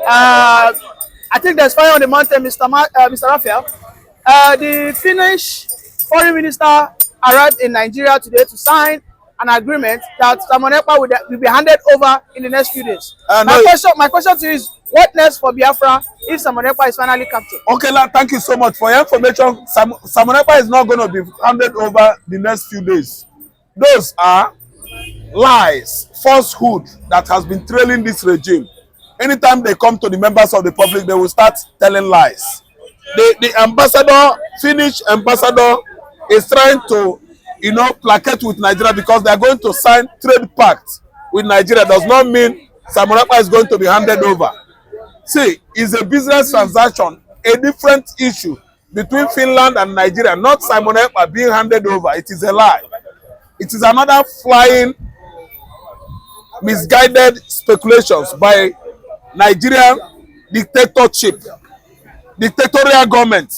I think there's fire on the mountain, Mr. Raphael. The Finnish foreign minister arrived in Nigeria today to sign an agreement that Simon Ekpa will be handed over in the next few days. My question to you is, what next for Biafra if Simon Ekpa is finally captured? Okay, thank you so much for your information. Simon Ekpa is not going to be handed over the next few days. Those are lies, falsehood that has been trailing this regime. Anytime they come to the members of the public, they will start telling lies. The ambassador, Finnish ambassador, is trying to, placate with Nigeria because they are going to sign trade pact with Nigeria. Does not mean Simon Ekpa is going to be handed over. See, it's a business transaction, a different issue between Finland and Nigeria, not Simon Ekpa being handed over. It is a lie. It is another flying, misguided speculations by Nigerian dictatorial government.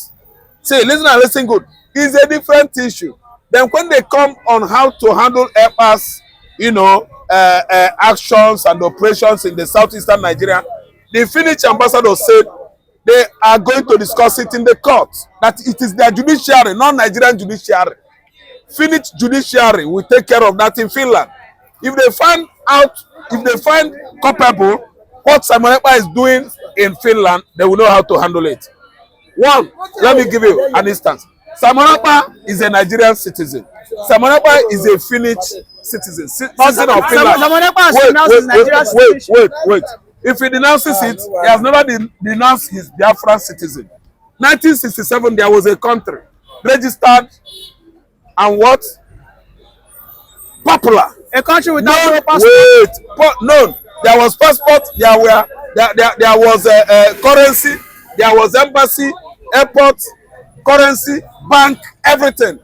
See, listen and listen good. It's a different issue. Then when they come on how to handle Ekpa's, actions and operations in the southeastern Nigeria, the Finnish ambassador said they are going to discuss it in the court. That it is their judiciary, not Nigerian judiciary. Finnish judiciary will take care of that in Finland. If they find culpable what Simon Ekpa is doing in Finland, they will know how to handle it. One, let me give you an instance. Simon Ekpa is a Nigerian citizen. Simon Ekpa is a Finnish citizen. Citizen of Finland. Simon Ekpa has denounced his Nigerian citizenship. Wait. If he denounces it, he has never denounced his Biafra citizen. 1967, there was a country registered and what? Popular. A country without no passport. No, there was passport. There was currency. There was embassy, airport, currency, bank, everything.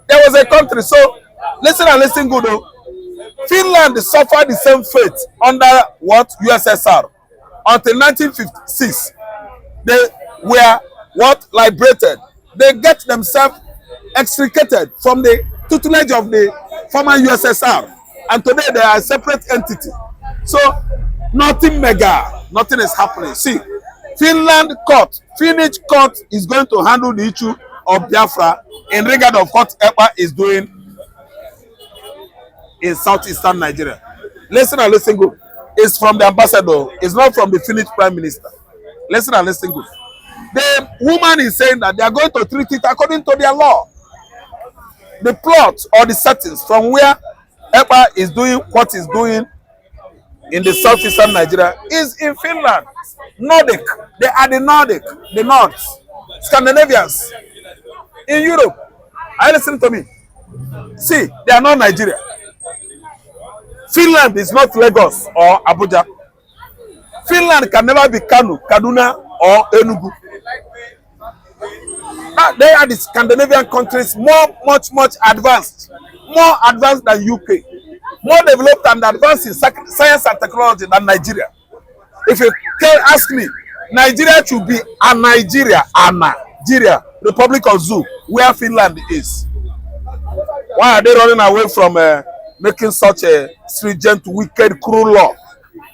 There was a country. So listen and listen good. Though. Finland suffered the same fate under what? USSR until 1956. They were what? Liberated. They get themselves extricated from the tutelage of the former USSR, and today they are a separate entity. So nothing is happening. See, Finnish court is going to handle the issue of Biafra in regard of what Ekpa is doing in southeastern Nigeria. Listen and listen good. It's from the ambassador. It's not from the Finnish prime minister. Listen and listen good. The woman is saying that they are going to treat it according to their law. The plot or the settings from where Ekpa is doing what he's doing in the southeastern Nigeria is in Finland. Nordic. They are the Nordic, the North, Scandinavians. In Europe. Are you listening to me? See, they are not Nigeria. Finland is not Lagos or Abuja. Finland can never be Kano, Kaduna or Enugu. They are the Scandinavian countries much advanced. More advanced than UK. More developed and advanced in science and technology than Nigeria. If you ask me, Nigeria should be a Nigeria, Republic of Zoo, where Finland is. Why are they running away from making such a stringent, wicked, cruel law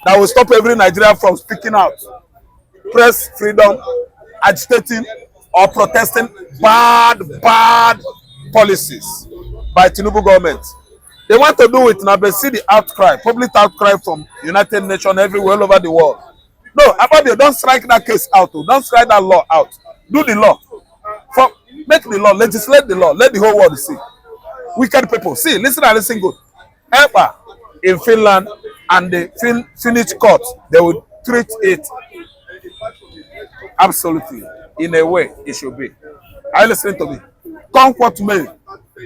that will stop every Nigerian from speaking out, press freedom, agitating or protesting bad policies by Tinubu government? They want to do it now, but see the outcry, public outcry from United Nations everywhere all over the world. No, Ababio, don't strike that case out. Don't strike that law out. Do the law. Make the law, legislate the law, let the whole world see. Wicked people. See, listen and listen good. Ekpa in Finland and the Finnish court, they will treat it absolutely in a way it should be. Are you listening to me? Come what may,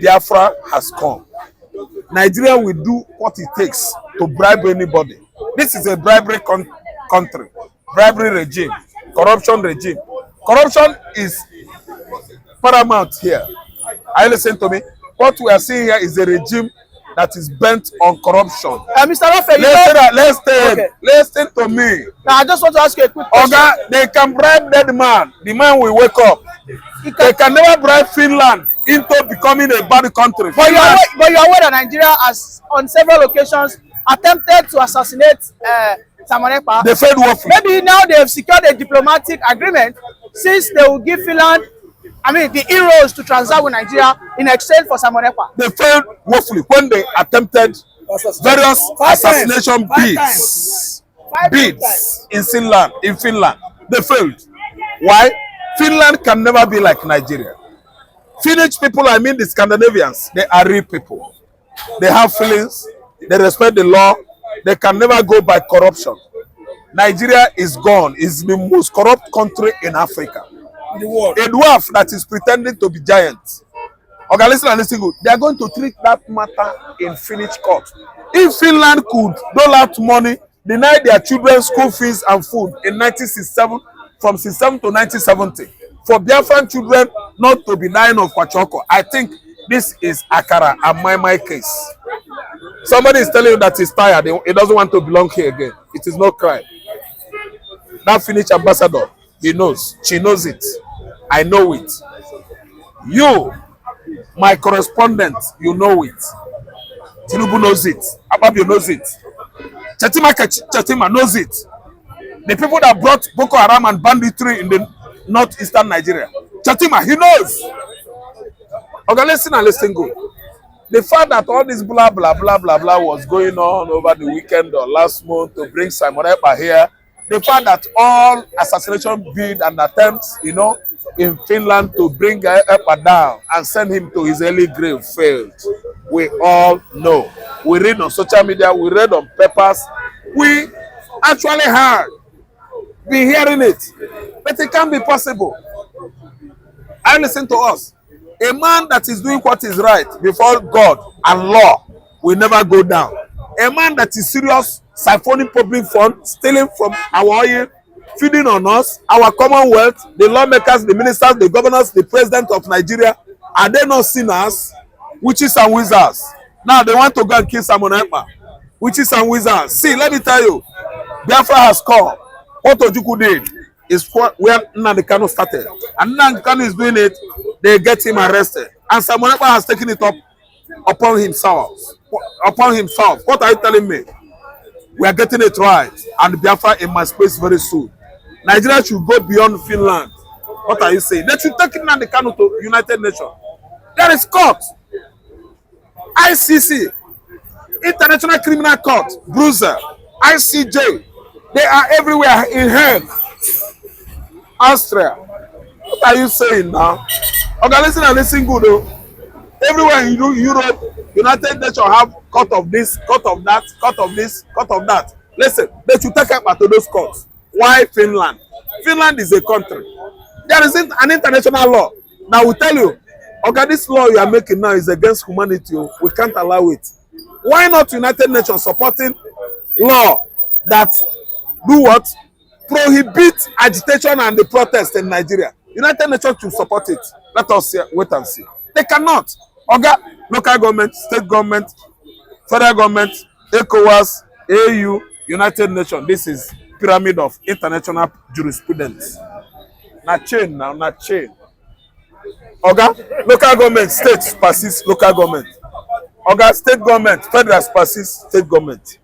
Biafra has come. Nigeria will do what it takes to bribe anybody. This is a bribery country, bribery regime, corruption regime. Corruption is paramount here. Are you listening to me? What we are seeing here is a regime that is bent on corruption. Mr. Raphael, listen to me. Now, I just want to ask you a quick question. Oga, they can bribe that man. The man will wake up. They can never bribe Finland into becoming a bad country. But you are aware that Nigeria has, on several occasions, attempted to assassinate Simon Ekpa. They failed woefully. Maybe now they have secured a diplomatic agreement since they will give Finland, the euros to transact with Nigeria in exchange for Simon Ekpa. They failed woefully when they attempted various assassination bids in Finland. They failed. Why? Finland can never be like Nigeria. Finnish people, I mean the Scandinavians, they are real people. They have feelings, they respect the law, they can never go by corruption. Nigeria is gone, is the most corrupt country in Africa. A dwarf that is pretending to be giant. Okay, listen and listen good. They are going to treat that matter in Finnish court. If Finland could dole out money, deny their children school fees and food in 1967, from 67 to 1970, for Biafran children not to be dying of kwachoko, I think this is Akara and my case. Somebody is telling you that he's tired, he doesn't want to belong here again. It is no crime. That Finnish ambassador, he knows, she knows it. I know it. You, my correspondent, you know it. Tinubu knows it. Ababio knows it. Chetima knows it. The people that brought Boko Haram and banditry in the northeastern Nigeria. Chetima, he knows. Okay, listen and listen good. The fact that all this blah blah blah blah blah was going on over the weekend or last month to bring Simon Ekpa here, the fact that all assassination bid and attempts, in Finland to bring Ekpa down and send him to his early grave failed. We all know. We read on social media, we read on papers, we actually been hearing it, but it can't be possible. I listen to us. A man that is doing what is right before God and law will never go down. A man that is serious, siphoning public funds, stealing from our oil, feeding on us, our commonwealth, the lawmakers, the ministers, the governors, the president of Nigeria, are they not sinners? Witches and wizards. Now they want to go and kill Simon Ekpa. Witches and wizards. See, let me tell you, Biafra has come. What Ojukwu did is where Nnamdi Kanu started. And Nnamdi Kanu is doing it, they get him arrested. And Simon Ekpa has taken it upon himself. What are you telling me? We are getting it right. And Biafra emancipates very soon. Nigeria should go beyond Finland. What are you saying? They should take Nnamdi Kanu to United Nations. There is court. ICC, International Criminal Court, Brussels, ICJ. They are everywhere in hell. Austria. What are you saying now? Okay, listen and listen good though. Everywhere in Europe, United Nations have court of this, court of that, court of this, court of that. Listen, they should take up to those courts. Why Finland? Finland is a country. There isn't an international law. Now we tell you, okay, this law you are making now is against humanity. We can't allow it. Why not United Nations supporting law that do what? Prohibit agitation and the protest in Nigeria. United Nations should support it. Let us wait and see. They cannot. Okay, local government, state government, federal government, ECOWAS, AU, United Nations. This is pyramid of international jurisprudence. Not chain now, not chain. Okay, local government, states persist local government. Okay, state government, federal persist state government.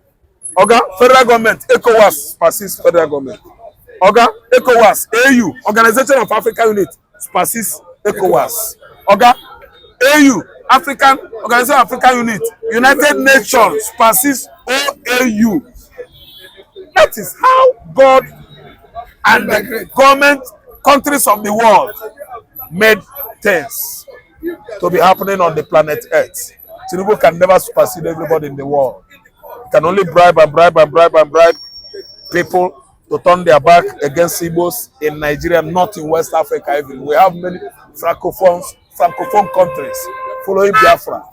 Okay, federal government, ECOWAS persist federal government. Okay, ECOWAS, AU, Organization of African Unit persist ECOWAS. Okay, AU, African Organization of African Unit, United Nations persist OAU. That is how God and the government countries of the world made things to be happening on the planet Earth. Tinubu can never supersede everybody in the world. He can only bribe people to turn their back against Igbos in Nigeria, not in West Africa even. We have many francophone countries following Biafra.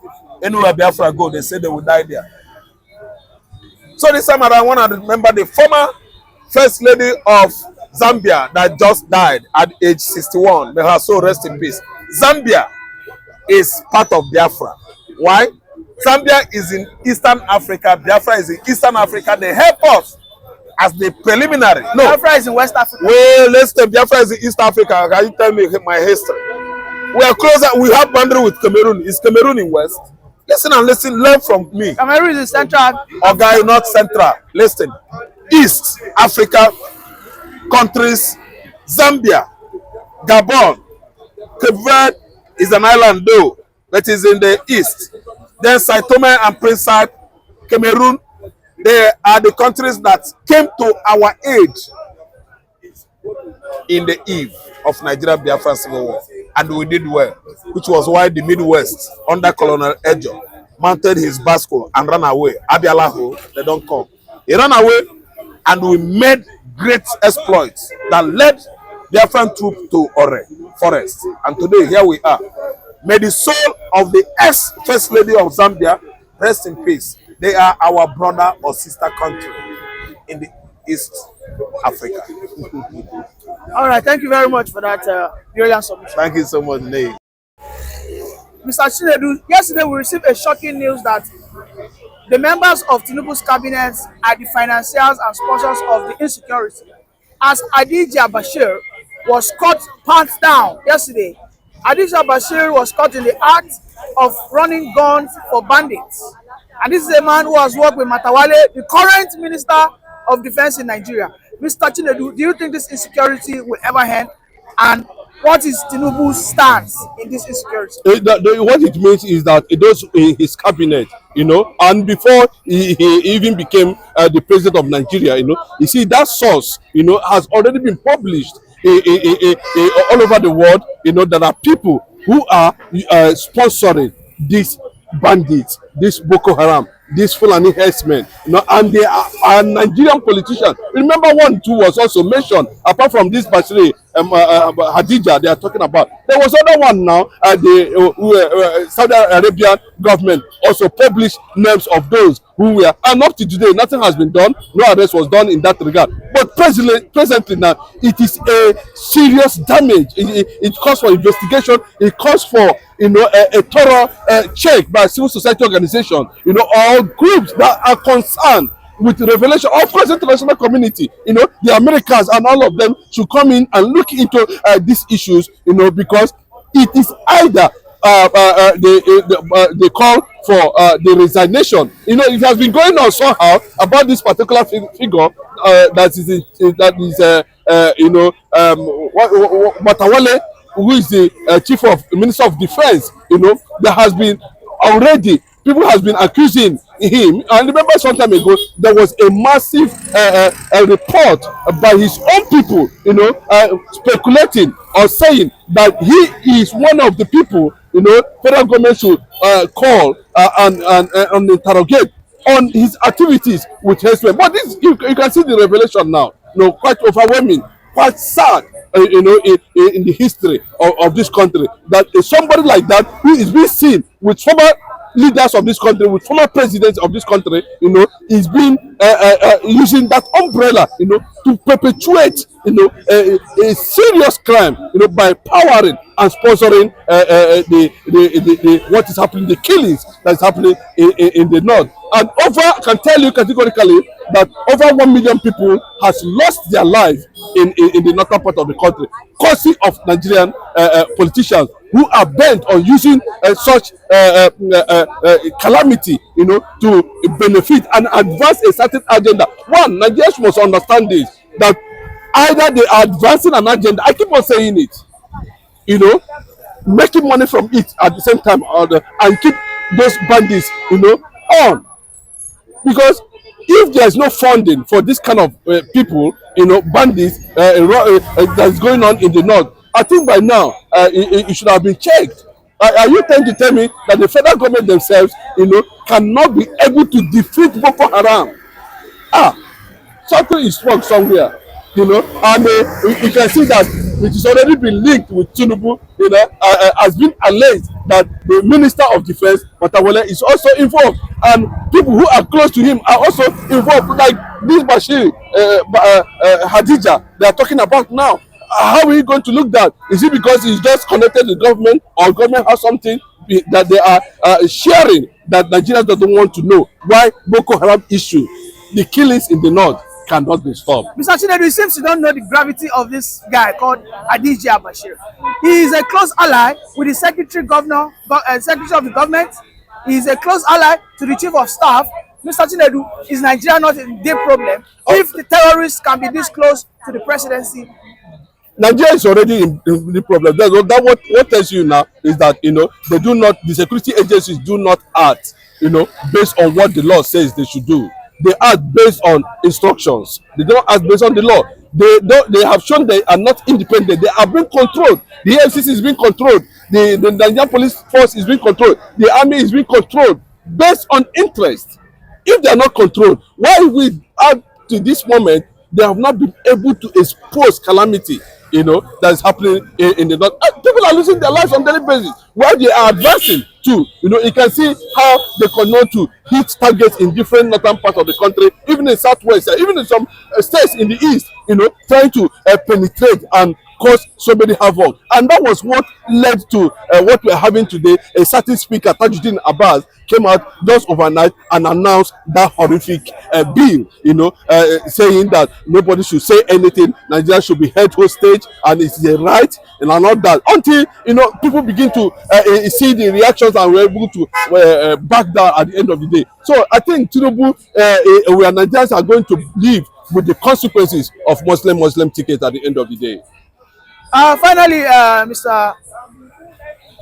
Anywhere Biafra go, they say they will die there. So this time I want to remember the former First Lady of Zambia that just died at age 61. May her soul rest in peace. Zambia is part of Biafra. Why? Zambia is in Eastern Africa. Biafra is in Eastern Africa. They help us as the preliminary. No. Biafra is in West Africa. Well, listen, Biafra is in East Africa. Can you tell me my history? We are closer. We have boundary with Cameroon. Is Cameroon in West? Listen and listen. Learn from me. Cameroon is in Central. Okay, not Central. Listen. East Africa countries, Zambia, Gabon, Cape Verde is an island though, that is in the east. Then Sao Tome and Principe, Cameroon, they are the countries that came to our aid in the eve of Nigeria Biafra Civil War. And we did well, which was why the Midwest, under Colonel Ejo, mounted his bicycle and ran away. Abialahu, they don't come. He ran away, and we made great exploits that led Biafran troops to Ore Forest. And today, here we are. May the soul of the ex-First Lady of Zambia rest in peace. They are our brother or sister country in the East Africa. All right, thank you very much for that brilliant submission. Thank you so much, Nate. Mr. Chinedu, yesterday we received a shocking news that the members of Tinubu's cabinet are the financiers and sponsors of the insecurity. As Adija Bashir was caught pants down yesterday, Adija Bashir was caught in the act of running guns for bandits. And this is a man who has worked with Matawale, the current Minister of Defense in Nigeria. Mr. Chinedu, do you think this insecurity will ever end? And what is Tinubu's stance in this insecurity? What it means is that it does in his cabinet, and before he even became the president of Nigeria, you see that source, has already been published all over the world. There are people who are sponsoring these bandits, this Boko Haram, these Fulani herdsmen, and they are Nigerian politicians. Remember, one too was also mentioned. Apart from this Bashiri, Hadija, they are talking about. There was other one now. The Saudi Arabian government also published names of those who were, and up to today, nothing has been done. No arrest was done in that regard. But presently now, it is a serious damage. It calls for investigation. It calls for a thorough check by civil society organization. All groups that are concerned with the revelation, of course, the international community, the Americans and all of them should come in and look into these issues, because it is either they call for the resignation. It has been going on somehow about this particular figure that is Matawale, who is the chief of Minister of Defense. There has been already. People has been accusing him, and remember some time ago there was a massive report by his own people, speculating or saying that he is one of the people, federal government should call and interrogate on his activities with herdsmen. But this, you can see the revelation now, quite overwhelming, quite sad. In the history of this country, that somebody like that who is being seen with former leaders of this country, with former presidents of this country, is being using that umbrella, to perpetuate, a serious crime, by powering and sponsoring the what is happening, the killings that is happening in the north. And I can tell you categorically that over 1 million people has lost their life in the northern part of the country, courtesy of Nigerian politicians who are bent on using such calamity, to benefit and advance a certain agenda. One, Nigerians must understand this, that either they are advancing an agenda, I keep on saying it, making money from it at the same time, and keep those bandits, on. Because if there is no funding for this kind of people, bandits that's going on in the north, I think by now it should have been checked. Are you trying to tell me that the federal government themselves, cannot be able to defeat Boko Haram? Something is wrong somewhere, and you can see that it has already been linked with Tinubu. Has been alleged that the Minister of Defense, Matawale, is also involved, and people who are close to him are also involved, like this Bashir, Hadija, they are talking about now. How are we going to look that? Is it because he's just connected to the government, or government has something that they are sharing that Nigeria doesn't want to know? Why Boko Haram issue, the killings in the north, cannot be stopped. Mr. Chinedu, it seems you don't know the gravity of this guy called Adija Bashir. He is a close ally with the Secretary of the Government. He is a close ally to the Chief of Staff, Mr. Chinedu, is Nigeria not a deep problem if the terrorists can be this close to the presidency? Nigeria is already in the problem. What tells you now is that they do not, the security agencies do not act based on what the law says they should do. They act based on instructions. They don't act based on the law. They have shown they are not independent. They are being controlled. The FCC is being controlled. The Nigerian police force is being controlled. The army is being controlled based on interest. If they are not controlled, why we up to this moment they have not been able to expose calamity that is happening in the north. People are losing their lives on daily basis while they are advancing too. You can see how they continue to hit targets in different northern parts of the country, even in southwest, even in some states in the east, trying to penetrate and cause so many havoc. And that was what led to what we're having today. A certain speaker, Tajuddin Abbas, came out just overnight and announced that horrific bill, saying that nobody should say anything, Nigeria should be held hostage, and it's a right, and all that. Until, people begin to see the reactions and we're able to back down at the end of the day. So I think Tinubu, where Nigerians are going to live with the consequences of Muslim ticket at the end of the day. Finally, Mr.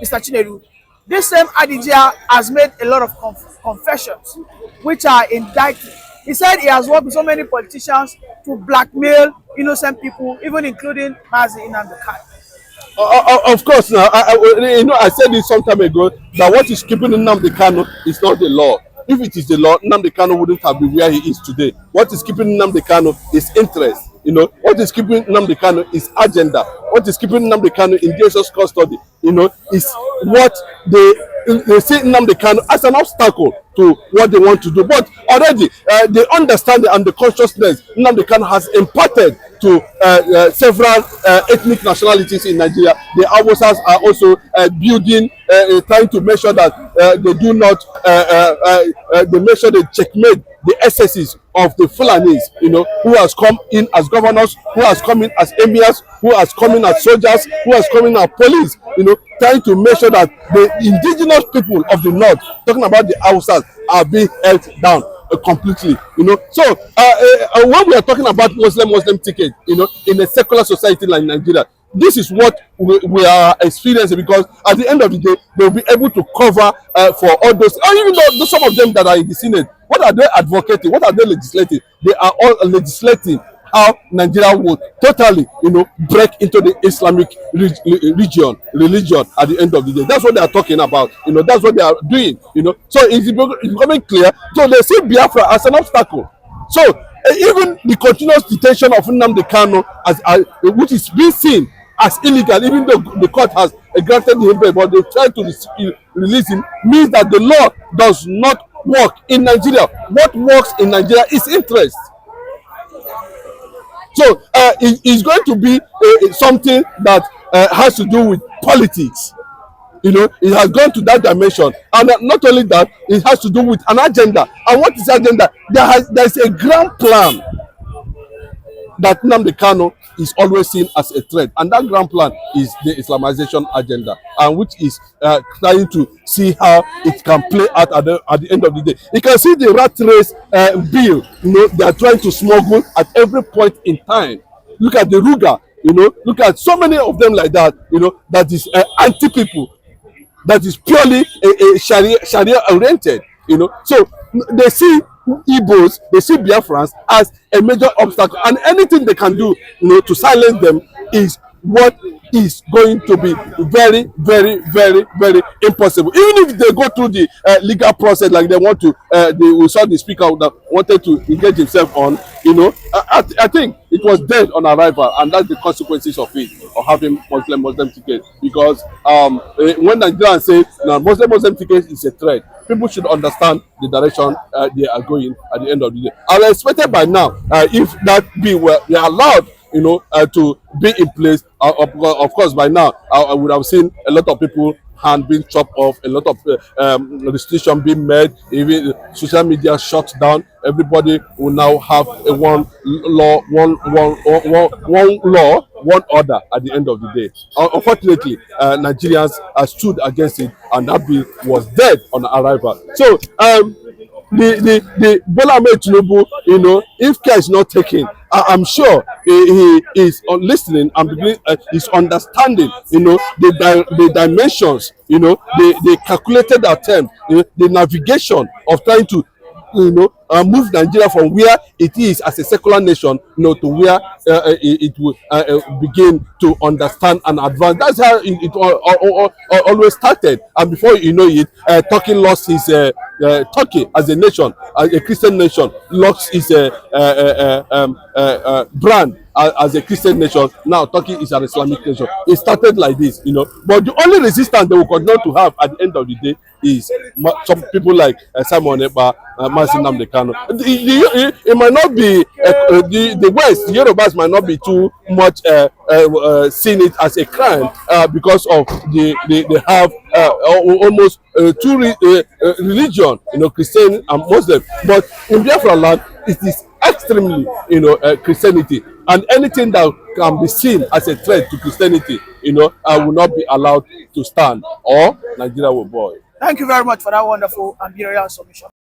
Chinedu, this same Adija has made a lot of confessions which are indicted. He said he has worked with so many politicians to blackmail innocent people, even including Mazi Nnamdi Kanu. Of course, now I said this some time ago that what is keeping Nnamdi Kanu is not the law. If it is the law, Nnamdi Kanu wouldn't have been where he is today. What is keeping Nnamdi Kanu is interest. What is keeping Nnamdi Kanu is agenda. What is keeping Nnamdi Kanu in Jesus custody, is what they see Nnamdi Kanu as an obstacle to what they want to do. But already the understanding and the consciousness Nnamdi Kanu has imparted to several ethnic nationalities in Nigeria. The Awusas are also building, trying to make sure that they do not, they make sure they checkmate the excesses of the Fulanis, who has come in as governors, who has come in as emirs, who has come in as soldiers, who has come in as police, trying to make sure that the indigenous people of the north, talking about the Hausas, are being held down completely. So when we are talking about Muslim ticket, in a secular society like Nigeria, this is what we are experiencing, because at the end of the day, they'll be able to cover for all those, even though some of them that are in the Senate, what are they advocating? What are they legislating? They are all legislating how Nigeria would totally, break into the Islamic religion at the end of the day. That's what they are talking about. That's what they are doing. So it's becoming clear. So they see Biafra as an obstacle. So even the continuous detention of Nnamdi Kanu, which is being seen as illegal, even though the court has granted him bail, but they try to release him, means that the law does not work in Nigeria. What works in Nigeria is interest. So it's going to be something that has to do with politics. It has gone to that dimension, and not only that, it has to do with an agenda. And what is the agenda? There is a grand plan that Nnamdi Kanu is always seen as a threat, and that grand plan is the Islamization agenda, and which is trying to see how it can play out at the end of the day. You can see the rat race bill. They are trying to smuggle at every point in time. Look at the Ruga. Look at so many of them like that. That is anti-people. That is purely a Sharia oriented. So they see Igbos, they see Biafrans as a major obstacle, and anything they can do, to silence them is what is going to be very, very, very, very impossible. Even if they go through the legal process like they want to, we saw the speaker that wanted to engage himself on. I think it was dead on arrival, and that's the consequences of it, of having Muslim ticket. Because when Nigerians say Muslim ticket is a threat, people should understand the direction they are going at the end of the day. I expected by now, if that bill were allowed, to be in place, of course, by now, I would have seen a lot of people hand being chopped off, a lot of restriction being made, even social media shut down. Everybody will now have a one law, one order at the end of the day. Unfortunately, Nigerians stood against it, and that bill was dead on arrival. So the Bola Ahmed Tinubu, you know, if care is not taken, I'm sure he is listening and is understanding, you know, the dimensions, you know, the calculated attempt, you know, the navigation of trying to, you know, move Nigeria from where it is as a secular nation, you know, to where it will begin to understand and advance. That's how it always started. And before you know it, Turkey lost his Turkey as a nation, as a Christian nation, lost its brand as a Christian nation. Now Turkey is an Islamic nation. It started like this, you know. But the only resistance they will continue to have at the end of the day is some people like Simon Ekpa, Mazi Nnamdi Kanu. It might not be the West, the Yorubas might not be too much seeing it as a crime because of they have almost two religion, you know, Christian and Muslim. But in Biafra land, it is extremely, you know, Christianity, and anything that can be seen as a threat to Christianity, you know, will not be allowed to stand, or Nigeria will boil. Thank you very much for that wonderful and brilliant submission.